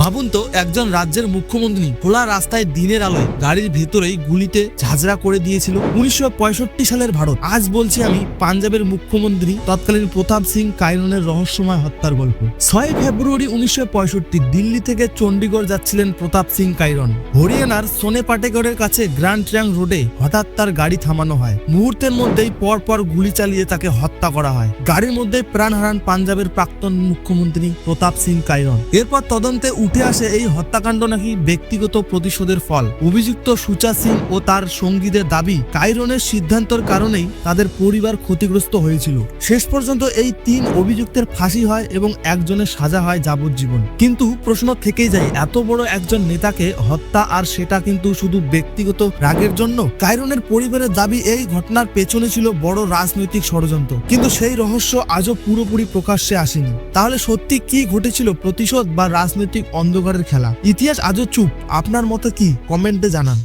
ভাবুন তো, একজন রাজ্যের মুখ্যমন্ত্রী খোলা রাস্তায় দিনের আলোয় গাড়ির ভেতরেই গুলিতে ঝাঁঝরা করে দিয়েছিল। 1965 সালের ভারত। আজ বলছি আমি পাঞ্জাবের মুখ্যমন্ত্রী তৎকালীন প্রতাপ সিং কাইরনের রহস্যময় হত্যার গল্প। 6 ফেব্রুয়ারি 1965 দিল্লি থেকে চণ্ডীগড় যাচ্ছিলেন প্রতাপ সিং কাইরন। হরিয়ানার সোনে পাটেগড়ের কাছে গ্র্যান্ড ট্রাঙ্ক রোডে হঠাৎ তার গাড়ি থামানো হয়। মুহূর্তের মধ্যেই পরপর গুলি চালিয়ে তাকে হত্যা করা হয়। গাড়ির মধ্যে প্রাণ হারান পাঞ্জাবের প্রাক্তন মুখ্যমন্ত্রী প্রতাপ সিং কাইরন। এরপর তদন্তে উঠে আসে এই হত্যাকাণ্ড নাকি ব্যক্তিগত প্রতিশোধের ফল। অভিযুক্ত সুচা সিং ও তার সঙ্গীদের দাবি, কাইরনের সিদ্ধান্তের কারণেই তাদের পরিবার ক্ষতিগ্রস্ত হয়েছিল। শেষ পর্যন্ত এই 3 অভিযুক্তের ফাঁসি হয় এবং একজনের সাজা হয় যাবজ্জীবন। কিন্তু প্রশ্ন থেকেই যায়, এত বড় একজন নেতাকে হত্যা, আর সেটা কিন্তু শুধু ব্যক্তিগত রাগের জন্য? কাইরনের পরিবারের দাবি এই ঘটনার পেছনে ছিল বড় রাজনৈতিক ষড়যন্ত্র, কিন্তু সেই রহস্য আজও পুরোপুরি প্রকাশ্যে আসেনি। তাহলে সত্যি কি ঘটেছিল? প্রতিশোধ বা রাজনৈতিক অন্ধকারের খেলা? ইতিহাস আজও চুপ। আপনার মতে কি? কমেন্টে জানান।